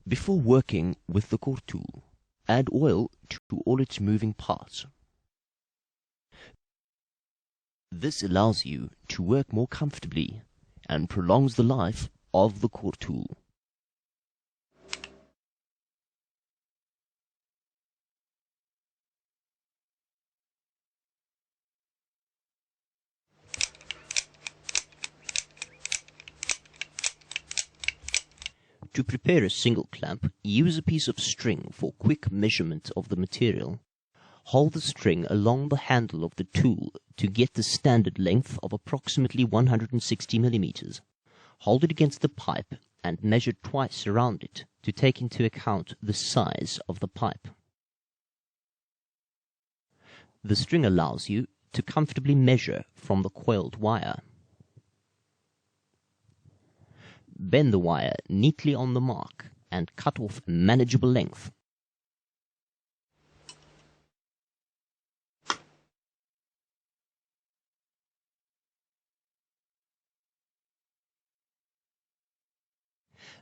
Before working with the Cortool, add oil to all its moving parts. This allows you to work more comfortably and prolongs the life of the Cortool. To prepare a single clamp, use a piece of string for quick measurement of the material. Hold the string along the handle of the tool to get the standard length of approximately 160 millimeters. Hold it against the pipe and measure twice around it to take into account the size of the pipe. The string allows you to comfortably measure from the coiled wire. Bend the wire neatly on the mark and cut off a manageable length.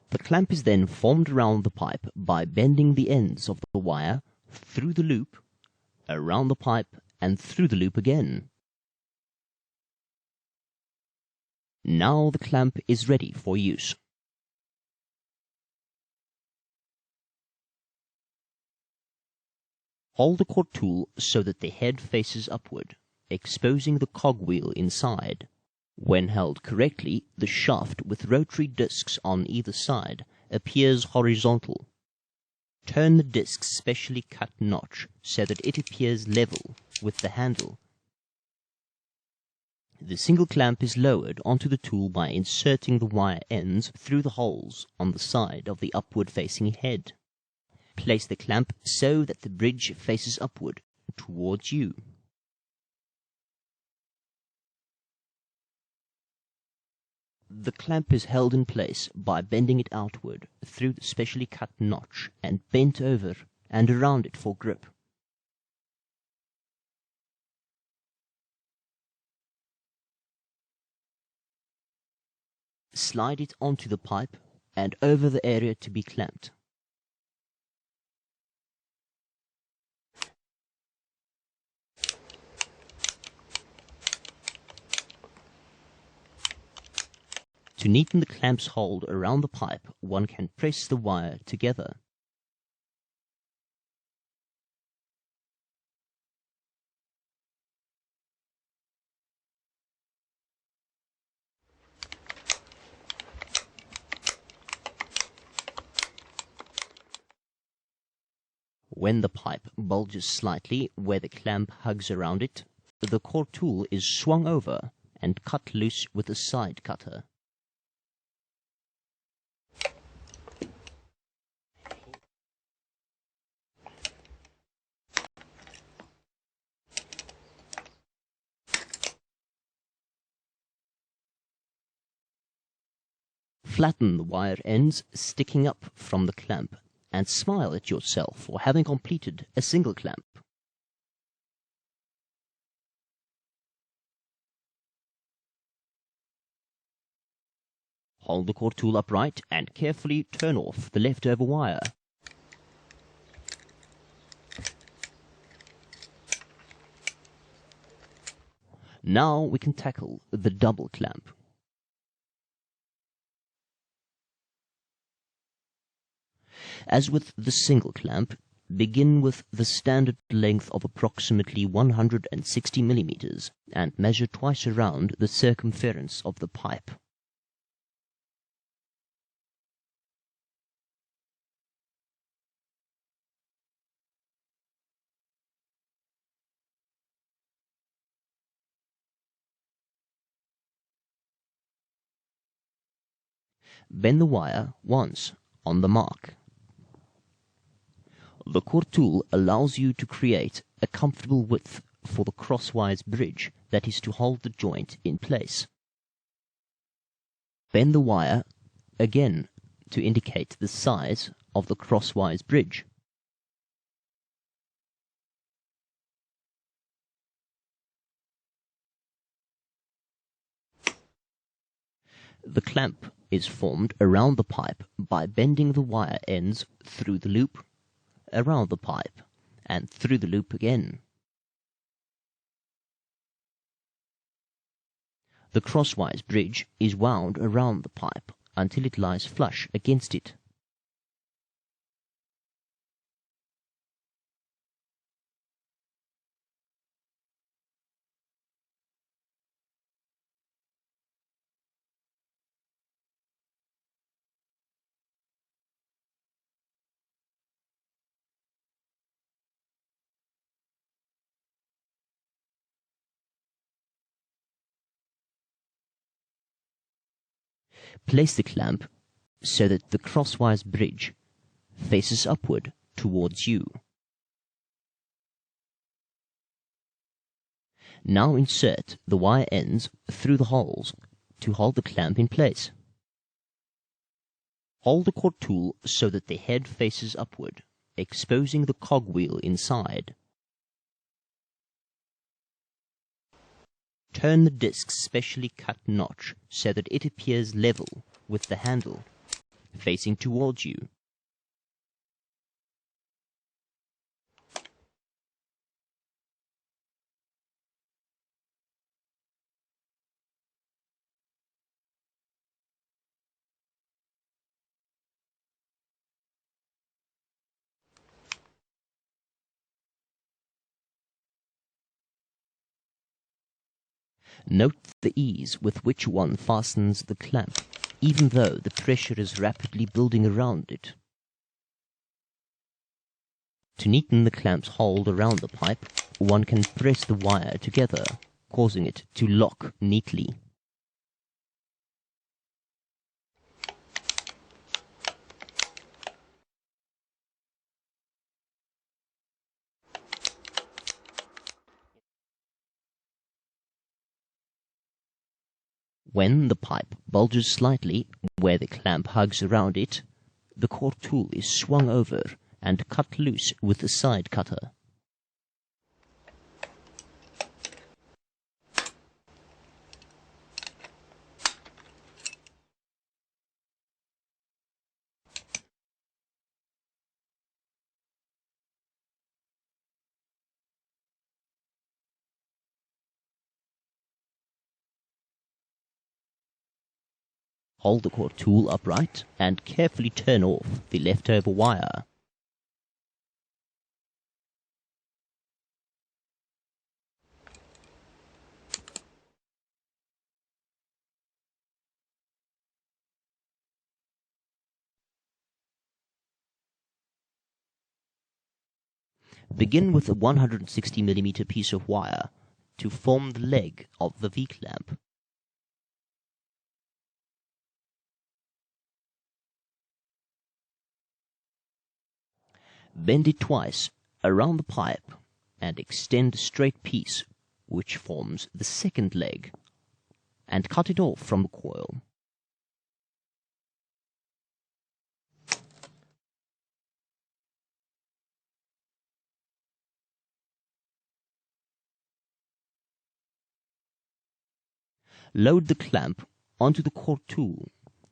The clamp is then formed around the pipe by bending the ends of the wire through the loop, around the pipe, and through the loop again. Now the clamp is ready for use. Hold the Cortool so that the head faces upward, exposing the cogwheel inside. When held correctly, the shaft with rotary discs on either side appears horizontal. Turn the disc's specially cut notch so that it appears level with the handle. The single clamp is lowered onto the tool by inserting the wire ends through the holes on the side of the upward-facing head. Place the clamp so that the bridge faces upward towards you. The clamp is held in place by bending it outward through the specially cut notch and bent over and around it for grip. Slide it onto the pipe and over the area to be clamped. To neaten the clamp's hold around the pipe, one can press the wire together. When the pipe bulges slightly where the clamp hugs around it, the Cortool is swung over and cut loose with a side cutter. Flatten the wire ends sticking up from the clamp and smile at yourself for having completed a single clamp. Hold the Cortool upright and carefully turn off the leftover wire. Now we can tackle the double clamp. As with the single clamp, begin with the standard length of approximately 160 millimeters and measure twice around the circumference of the pipe. Bend the wire once on the mark. The Cortool allows you to create a comfortable width for the crosswise bridge that is to hold the joint in place. Bend the wire again to indicate the size of the crosswise bridge. The clamp is formed around the pipe by bending the wire ends through the loop, around the pipe, and through the loop again. The crosswise bridge is wound around the pipe until it lies flush against it. Place the clamp so that the crosswise bridge faces upward towards you. Now insert the wire ends through the holes to hold the clamp in place. Hold the Cortool so that the head faces upward, exposing the cogwheel inside. Turn the disc's specially cut notch so that it appears level with the handle, facing towards you. Note the ease with which one fastens the clamp, even though the pressure is rapidly building around it. To neaten the clamp's hold around the pipe, one can press the wire together, causing it to lock neatly. When the pipe bulges slightly where the clamp hugs around it, the Cortool is swung over and cut loose with the side cutter. Hold the Cortool upright and carefully turn off the leftover wire. Begin with a 160 mm piece of wire to form the leg of the V-clamp. Bend it twice around the pipe and extend a straight piece which forms the second leg, and cut it off from the coil. Load the clamp onto the Cortool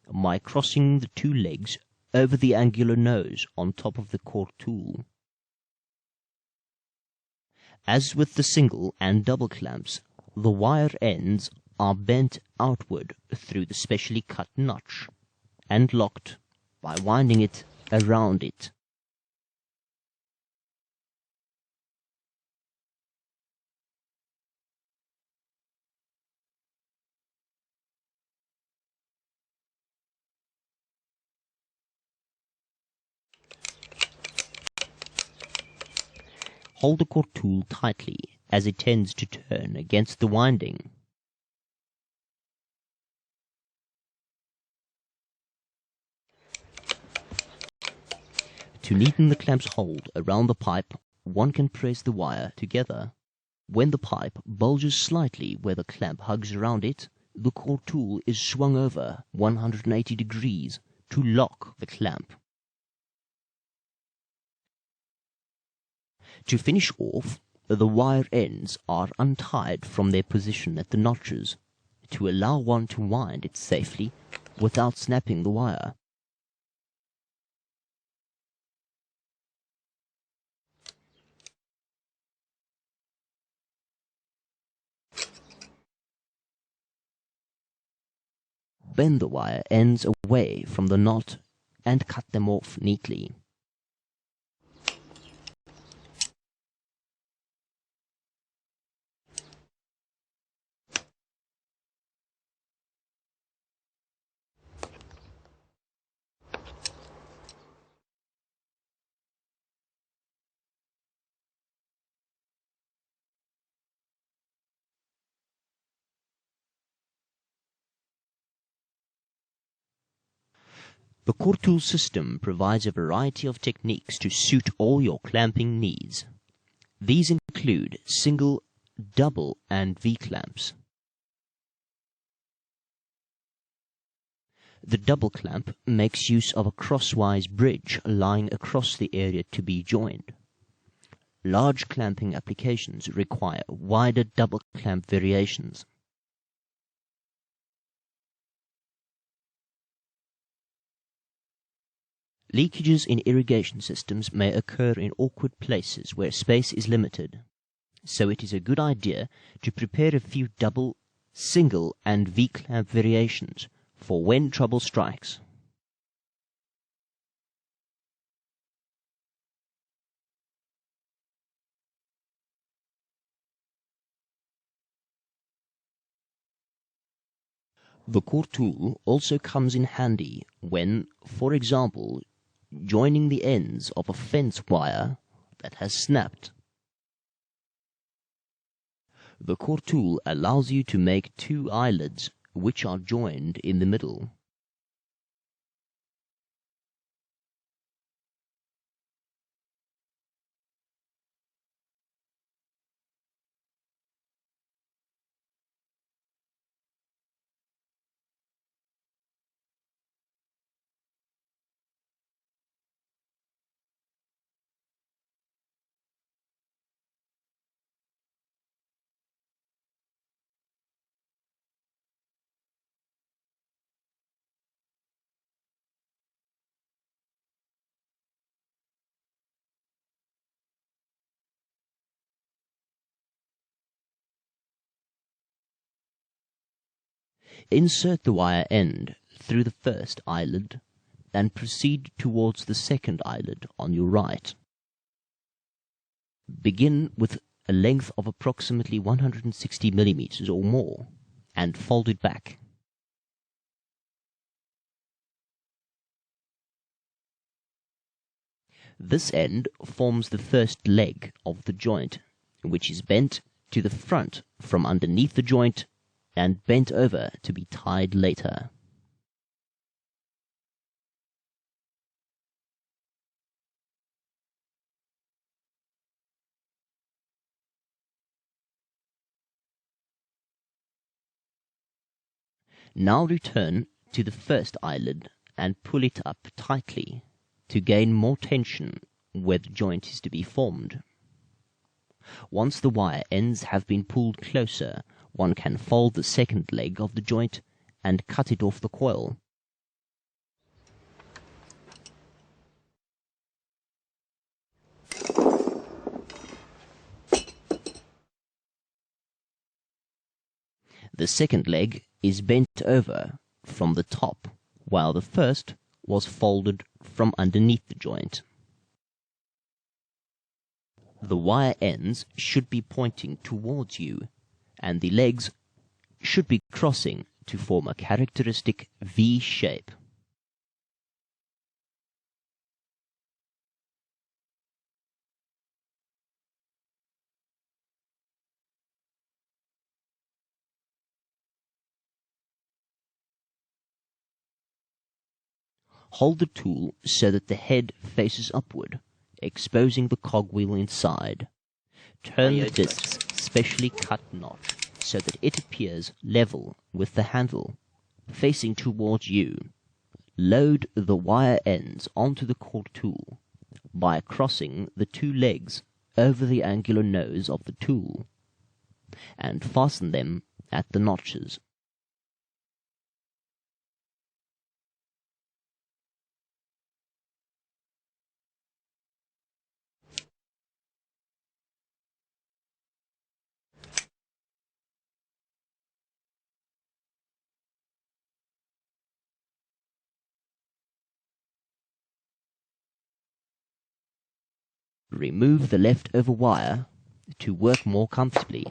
by crossing the two legs over the angular nose on top of the Cortool. As with the single and double clamps, the wire ends are bent outward through the specially cut notch and locked by winding it around it. Hold the Cortool tightly as it tends to turn against the winding. To neaten the clamp's hold around the pipe, one can press the wire together. When the pipe bulges slightly where the clamp hugs around it, the Cortool is swung over 180 degrees to lock the clamp. To finish off, the wire ends are untied from their position at the notches to allow one to wind it safely without snapping the wire. Bend the wire ends away from the knot and cut them off neatly. The Cortool system provides a variety of techniques to suit all your clamping needs. These include single, double, and V-clamps. The double clamp makes use of a crosswise bridge lying across the area to be joined. Large clamping applications require wider double clamp variations. Leakages in irrigation systems may occur in awkward places where space is limited, so it is a good idea to prepare a few double, single, and V-clamp variations for when trouble strikes. The Cortool also comes in handy when, for example, joining the ends of a fence wire that has snapped. The Cortool allows you to make two eyelets which are joined in the middle. Insert the wire end through the first eyelet and proceed towards the second eyelet on your right. Begin with a length of approximately 160 millimeters or more and fold it back. This end forms the first leg of the joint, which is bent to the front from underneath the joint and bent over to be tied later. Now return to the first eyelet and pull it up tightly to gain more tension where the joint is to be formed. Once the wire ends have been pulled closer, one can fold the second leg of the joint and cut it off the coil. The second leg is bent over from the top, while the first was folded from underneath the joint. The wire ends should be pointing towards you, and the legs should be crossing to form a characteristic V shape. Hold the tool so that the head faces upward, exposing the cogwheel inside. Turn the disc's specially cut notch so that it appears level with the handle, facing towards you. Load the wire ends onto the Cortool by crossing the two legs over the angular nose of the tool, and fasten them at the notches. Remove the leftover wire to work more comfortably.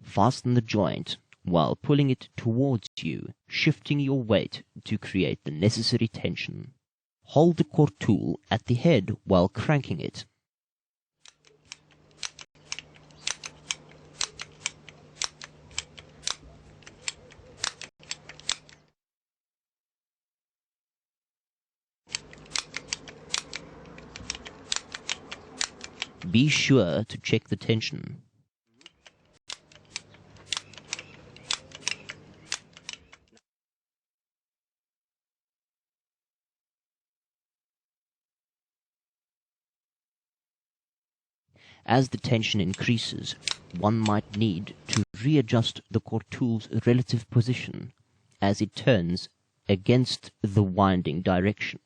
Fasten the joint while pulling it towards you, shifting your weight to create the necessary tension. Hold the Cortool at the head while cranking it. Be sure to check the tension. As the tension increases, one might need to readjust the Cortool's relative position as it turns against the winding direction.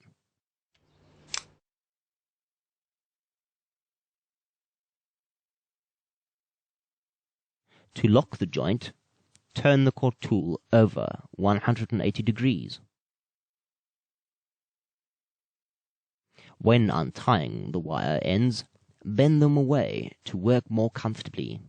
To lock the joint, turn the Cortool over 180 degrees. When untying the wire ends, bend them away to work more comfortably.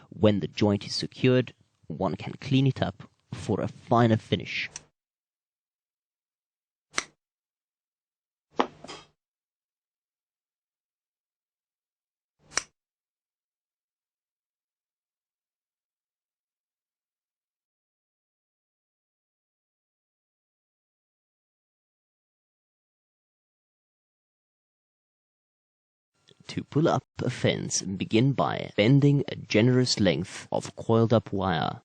When the joint is secured, one can clean it up for a finer finish. To pull up a fence, begin by bending a generous length of coiled up wire.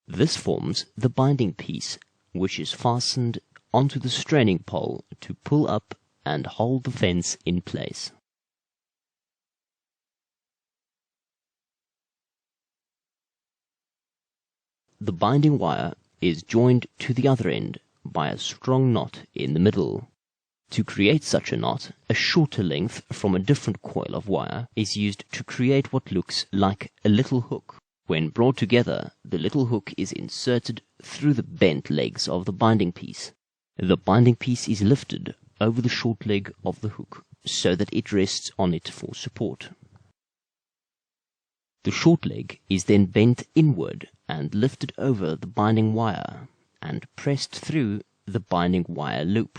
This forms the binding piece, which is fastened onto the straining pole to pull up and hold the fence in place. The binding wire is joined to the other end by a strong knot in the middle. To create such a knot, a shorter length from a different coil of wire is used to create what looks like a little hook. When brought together, the little hook is inserted through the bent legs of the binding piece. The binding piece is lifted over the short leg of the hook so that it rests on it for support. The short leg is then bent inward and lifted over the binding wire and pressed through the binding wire loop.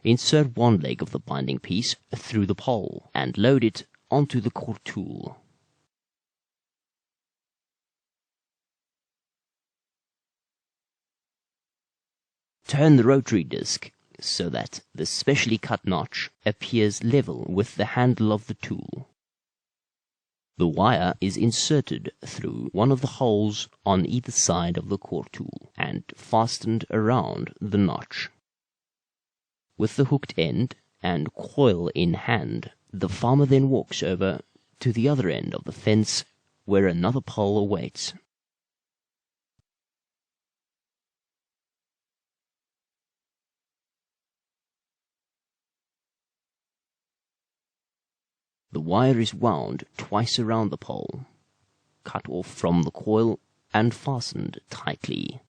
Insert one leg of the binding piece through the pole and load it onto the Cortool. Turn the rotary disc so that the specially cut notch appears level with the handle of the tool. The wire is inserted through one of the holes on either side of the Cortool and fastened around the notch. With the hooked end and coil in hand, the farmer then walks over to the other end of the fence where another pole awaits. The wire is wound twice around the pole, cut off from the coil, and fastened tightly.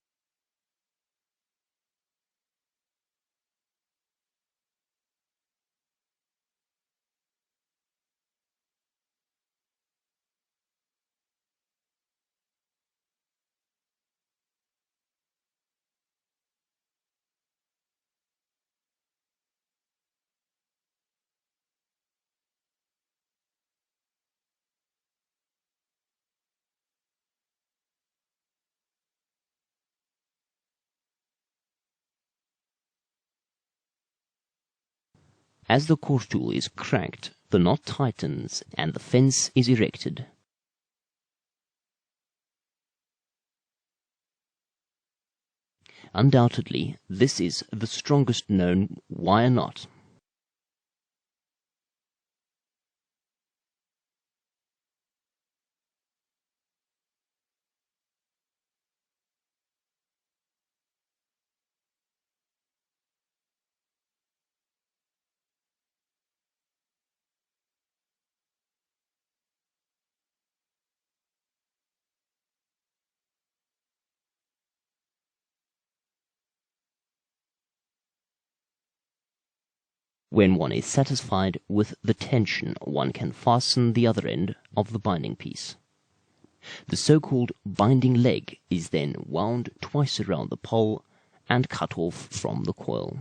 As the Cortool is cranked, the knot tightens and the fence is erected. Undoubtedly, this is the strongest known wire knot. When one is satisfied with the tension, one can fasten the other end of the binding piece. The so-called binding leg is then wound twice around the pole and cut off from the coil.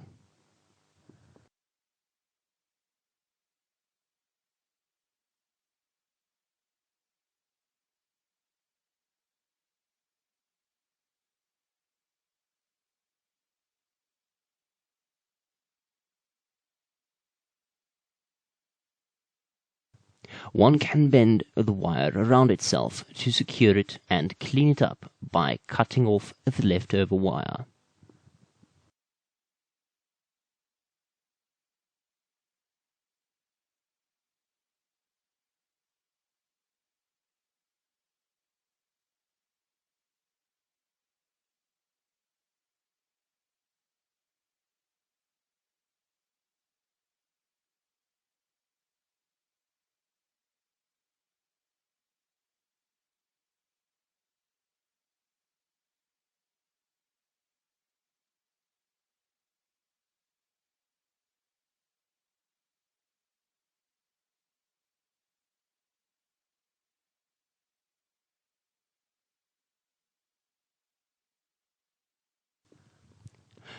One can bend the wire around itself to secure it and clean it up by cutting off the leftover wire.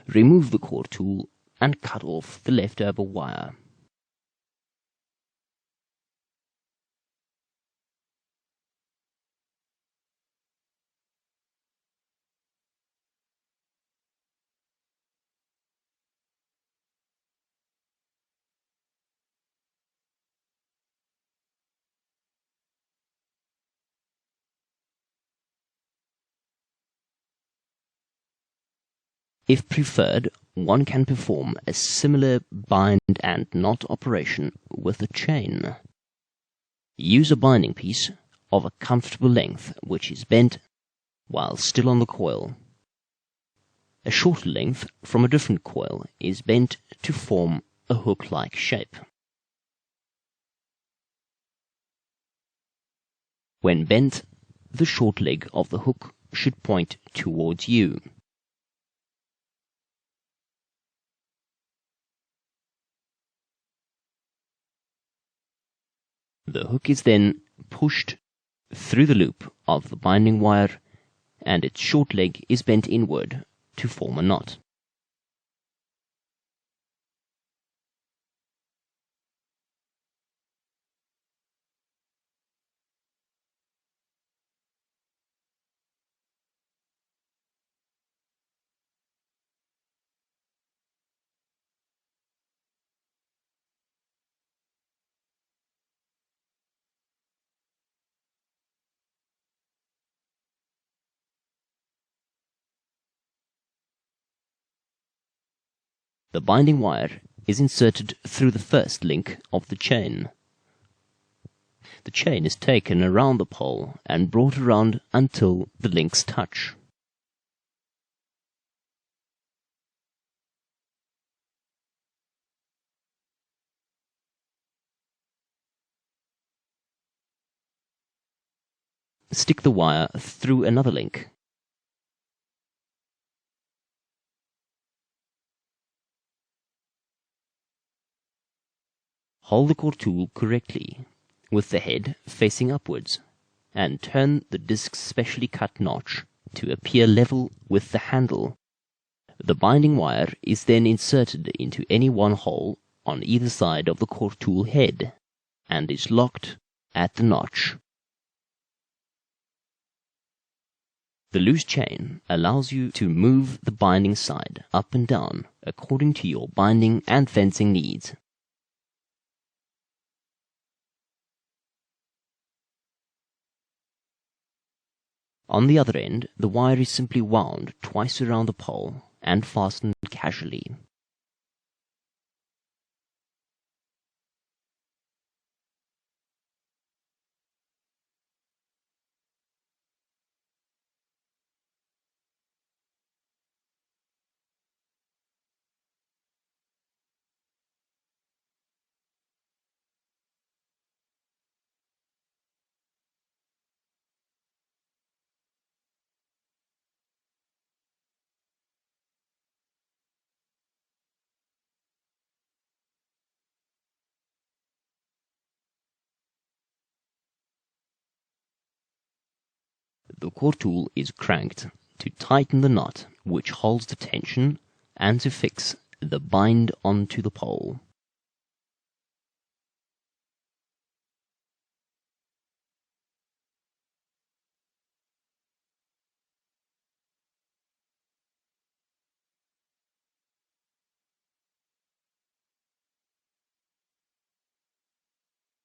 Remove the Cortool and cut off the leftover wire. If preferred, one can perform a similar bind and knot operation with a chain. Use a binding piece of a comfortable length which is bent while still on the coil. A shorter length from a different coil is bent to form a hook-like shape. When bent, the short leg of the hook should point towards you. The hook is then pushed through the loop of the binding wire and its short leg is bent inward to form a knot. The binding wire is inserted through the first link of the chain. The chain is taken around the pole and brought around until the links touch. Stick the wire through another link. Hold the Cortool correctly, with the head facing upwards, and turn the disc's specially cut notch to appear level with the handle. The binding wire is then inserted into any one hole on either side of the Cortool head, and is locked at the notch. The loose chain allows you to move the binding side up and down according to your binding and fencing needs. On the other end, the wire is simply wound twice around the pole and fastened casually. The Cortool is cranked to tighten the knot which holds the tension and to fix the bind onto the pole.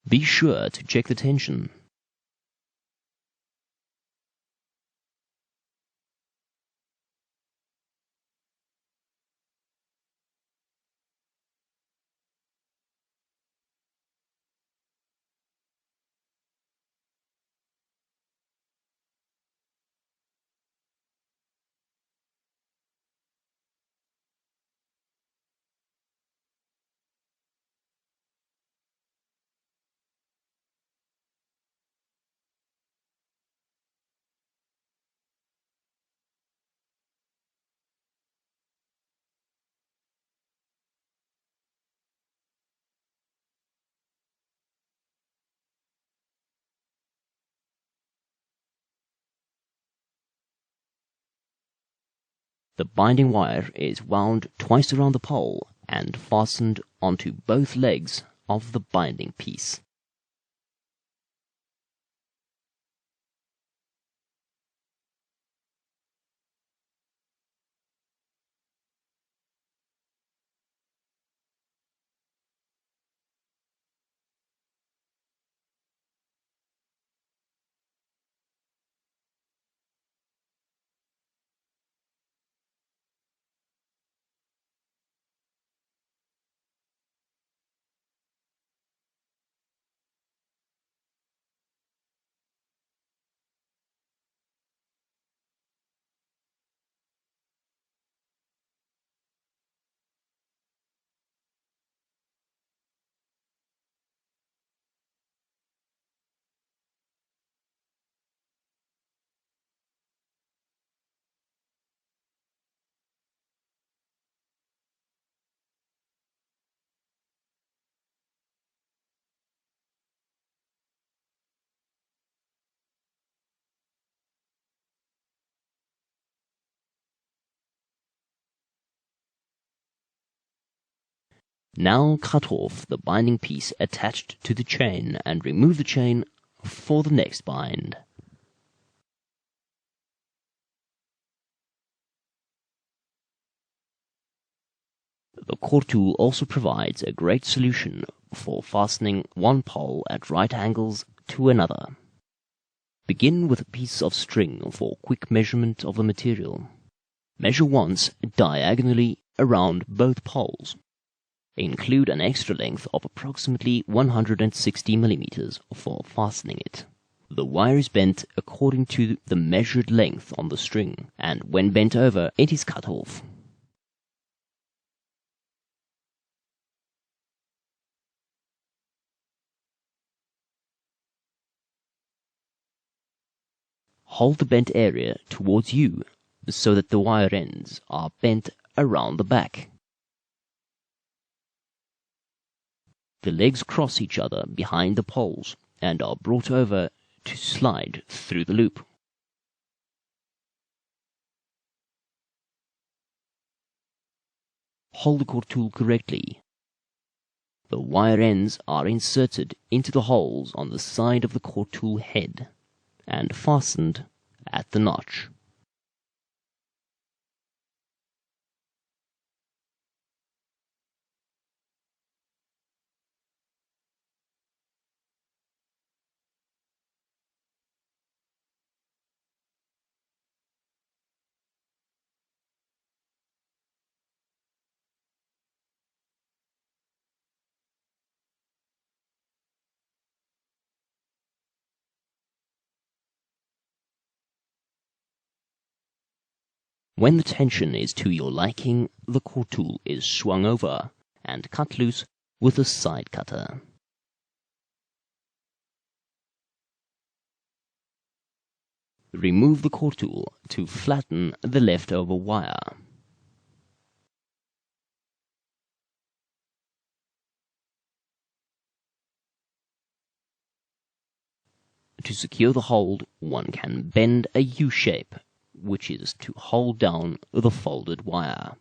Be sure to check the tension. The binding wire is wound twice around the pole and fastened onto both legs of the binding piece. Now cut off the binding piece attached to the chain and remove the chain for the next bind. The Cortool also provides a great solution for fastening one pole at right angles to another. Begin with a piece of string for quick measurement of the material. Measure once diagonally around both poles. Include an extra length of approximately 160 millimeters for fastening it. The wire is bent according to the measured length on the string, and when bent over, it is cut off. Hold the bent area towards you so that the wire ends are bent around the back. The legs cross each other behind the poles and are brought over to slide through the loop. Hold the Cortool correctly. The wire ends are inserted into the holes on the side of the Cortool head and fastened at the notch. When the tension is to your liking, the Cortool is swung over and cut loose with a side cutter. Remove the Cortool to flatten the leftover wire. To secure the hold, one can bend a U-shape, which is to hold down the folded wire.